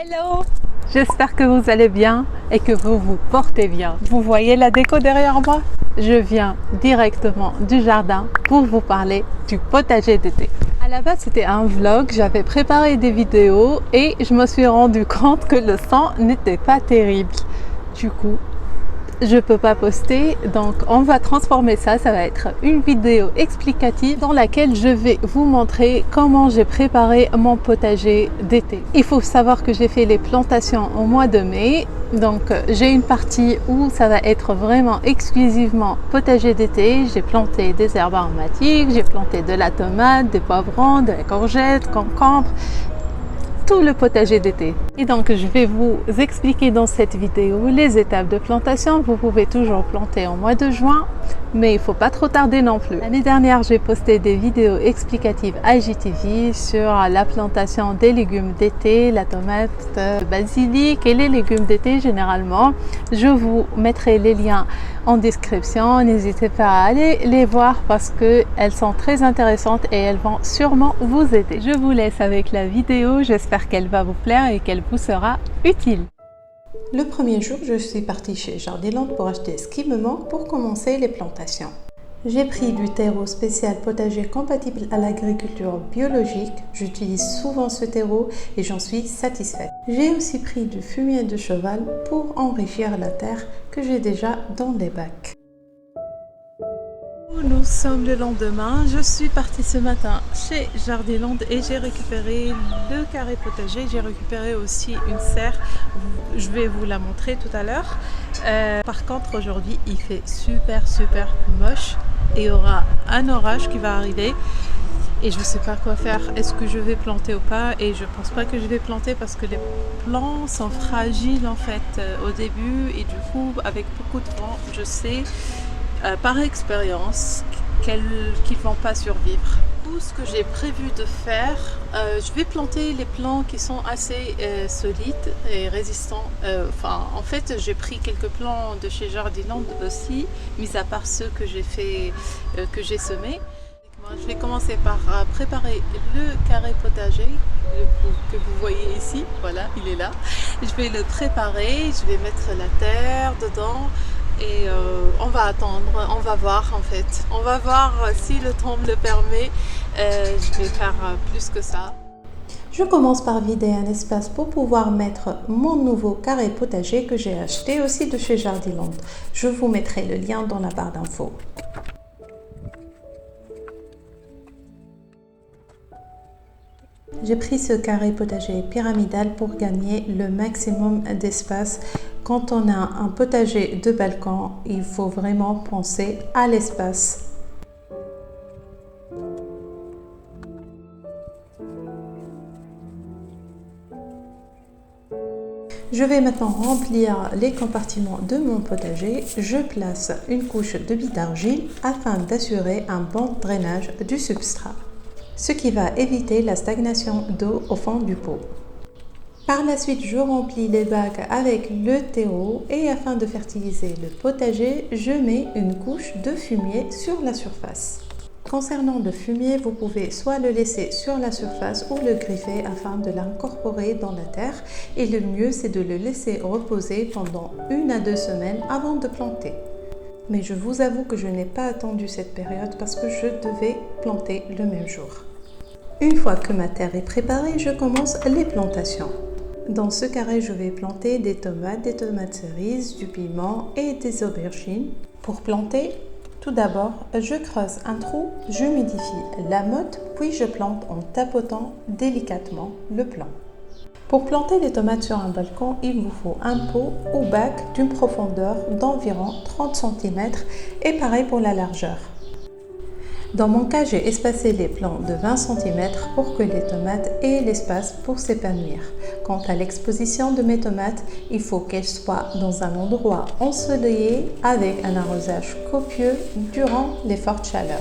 Hello! J'espère que vous allez bien et que vous vous portez bien. Vous voyez la déco derrière moi? Je viens directement du jardin pour vous parler du potager d'été. À la base, c'était un vlog, j'avais préparé des vidéos et je me suis rendu compte que le son n'était pas terrible. Du coup, je peux pas poster, donc on va transformer ça. Ça va être une vidéo explicative dans laquelle je vais vous montrer comment j'ai préparé mon potager d'été. Il faut savoir que j'ai fait les plantations au mois de mai, donc j'ai une partie où ça va être vraiment exclusivement potager d'été. J'ai planté des herbes aromatiques, j'ai planté de la tomate, des poivrons, de la courgette, concombre, tout le potager d'été. Et donc je vais vous expliquer dans cette vidéo les étapes de plantation. Vous pouvez toujours planter au mois de juin, mais il ne faut pas trop tarder non plus. L'année dernière, j'ai posté des vidéos explicatives à IGTV sur la plantation des légumes d'été, la tomate, le basilic et les légumes d'été généralement. Je vous mettrai les liens en description. N'hésitez pas à aller les voir parce qu'elles sont très intéressantes et elles vont sûrement vous aider. Je vous laisse avec la vidéo. J'espère qu'elle va vous plaire et qu'elle vous sera utile. Le premier jour, je suis partie chez Jardiland pour acheter ce qui me manque pour commencer les plantations. J'ai pris du terreau spécial potager compatible à l'agriculture biologique. J'utilise souvent ce terreau et j'en suis satisfaite. J'ai aussi pris du fumier de cheval pour enrichir la terre que j'ai déjà dans les bacs. Nous sommes le lendemain. Je suis partie ce matin chez Jardiland et j'ai récupéré le carré potager. J'ai récupéré aussi une serre. Je vais vous la montrer tout à l'heure. Par contre, aujourd'hui, il fait super moche et il y aura un orage qui va arriver. Et je ne sais pas quoi faire. Est-ce que je vais planter ou pas? Et je pense pas que je vais planter parce que les plants sont fragiles en fait au début. Et du coup, avec beaucoup de vent, je sais par expérience qu'ils ne vont pas survivre. Tout ce que j'ai prévu de faire, je vais planter les plants qui sont assez solides et résistants. En fait, j'ai pris quelques plants de chez Jardiland aussi, mis à part ceux que j'ai fait, que j'ai semés. Je vais commencer par préparer le carré potager que vous voyez ici. Voilà, il est là. Je vais le préparer, je vais mettre la terre dedans. Et on va attendre, on va voir en fait. On va voir si le temps me le permet. Je vais faire plus que ça. Je commence par vider un espace pour pouvoir mettre mon nouveau carré potager que j'ai acheté aussi de chez Jardiland. Je vous mettrai le lien dans la barre d'infos. J'ai pris ce carré potager pyramidal pour gagner le maximum d'espace. Quand on a un potager de balcon, il faut vraiment penser à l'espace. Je vais maintenant remplir les compartiments de mon potager. Je place une couche de billes d'argile afin d'assurer un bon drainage du substrat, ce qui va éviter la stagnation d'eau au fond du pot. Par la suite, je remplis les bacs avec le terreau et afin de fertiliser le potager, je mets une couche de fumier sur la surface. Concernant le fumier, vous pouvez soit le laisser sur la surface ou le griffer afin de l'incorporer dans la terre. Et le mieux, c'est de le laisser reposer pendant 1 à 2 semaines avant de planter. Mais je vous avoue que je n'ai pas attendu cette période parce que je devais planter le même jour. Une fois que ma terre est préparée, je commence les plantations. Dans ce carré, je vais planter des tomates cerises, du piment et des aubergines. Pour planter, tout d'abord, je creuse un trou, j'humidifie la motte, puis je plante en tapotant délicatement le plant. Pour planter les tomates sur un balcon, il vous faut un pot ou bac d'une profondeur d'environ 30 cm et pareil pour la largeur. Dans mon cas, j'ai espacé les plants de 20 cm pour que les tomates aient l'espace pour s'épanouir. Quant à l'exposition de mes tomates, il faut qu'elles soient dans un endroit ensoleillé avec un arrosage copieux durant les fortes chaleurs.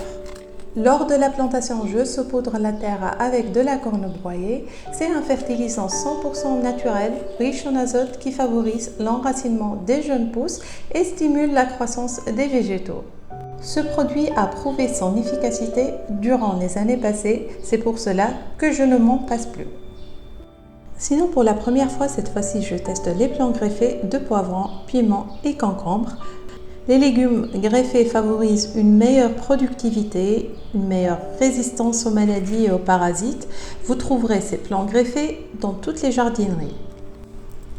Lors de la plantation, je saupoudre la terre avec de la corne broyée. C'est un fertilisant 100% naturel, riche en azote qui favorise l'enracinement des jeunes pousses et stimule la croissance des végétaux. Ce produit a prouvé son efficacité durant les années passées, c'est pour cela que je ne m'en passe plus. Sinon, pour la première fois, cette fois-ci, je teste les plants greffés de poivrons, piments et concombres. Les légumes greffés favorisent une meilleure productivité, une meilleure résistance aux maladies et aux parasites. Vous trouverez ces plants greffés dans toutes les jardineries.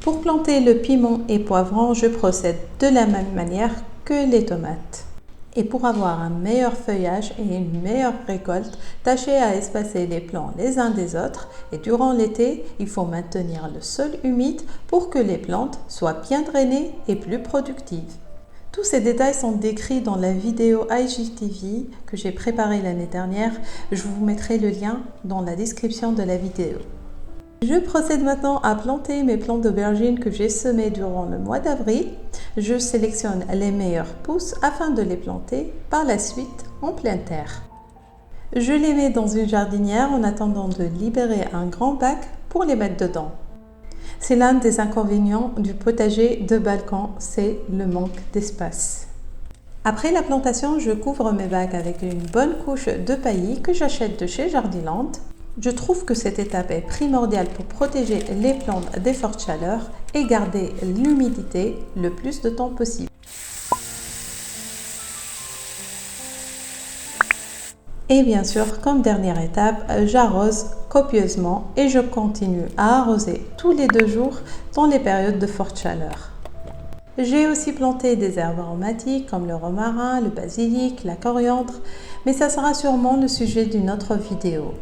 Pour planter le piment et poivron, je procède de la même manière que les tomates. Et pour avoir un meilleur feuillage et une meilleure récolte, tâchez à espacer les plants les uns des autres. Et durant l'été, il faut maintenir le sol humide pour que les plantes soient bien drainées et plus productives. Tous ces détails sont décrits dans la vidéo IGTV que j'ai préparée l'année dernière. Je vous mettrai le lien dans la description de la vidéo. Je procède maintenant à planter mes plants d'aubergines que j'ai semés durant le mois d'avril. Je sélectionne les meilleures pousses afin de les planter par la suite en pleine terre. Je les mets dans une jardinière en attendant de libérer un grand bac pour les mettre dedans. C'est l'un des inconvénients du potager de balcon, c'est le manque d'espace. Après la plantation, je couvre mes bacs avec une bonne couche de paillis que j'achète de chez Jardiland. Je trouve que cette étape est primordiale pour protéger les plantes des fortes chaleurs et garder l'humidité le plus de temps possible. Et bien sûr, comme dernière étape, j'arrose copieusement et je continue à arroser tous les 2 jours dans les périodes de forte chaleur. J'ai aussi planté des herbes aromatiques comme le romarin, le basilic, la coriandre, mais ça sera sûrement le sujet d'une autre vidéo.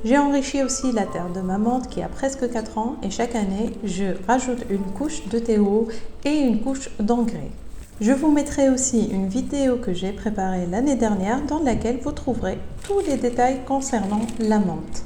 J'ai enrichi aussi la terre de ma menthe qui a presque 4 ans et chaque année, je rajoute une couche de terreau et une couche d'engrais. Je vous mettrai aussi une vidéo que j'ai préparée l'année dernière dans laquelle vous trouverez tous les détails concernant la menthe.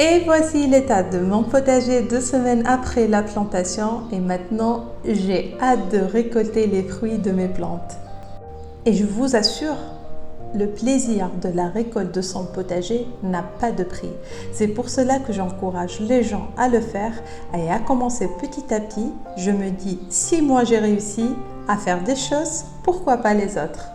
Et voici l'état de mon potager 2 semaines après la plantation et maintenant j'ai hâte de récolter les fruits de mes plantes. Et je vous assure, le plaisir de la récolte de son potager n'a pas de prix. C'est pour cela que j'encourage les gens à le faire et à commencer petit à petit. Je me dis, si moi j'ai réussi à faire des choses, pourquoi pas les autres ?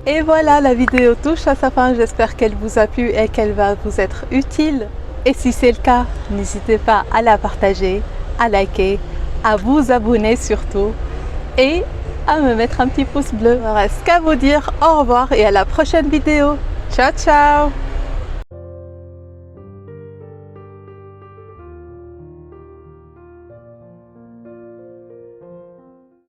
Et voilà, la vidéo touche à sa fin. J'espère qu'elle vous a plu et qu'elle va vous être utile. Et si c'est le cas, n'hésitez pas à la partager, à liker, à vous abonner surtout. Et à me mettre un petit pouce bleu. Il ne reste qu'à vous dire au revoir et à la prochaine vidéo. Ciao ciao.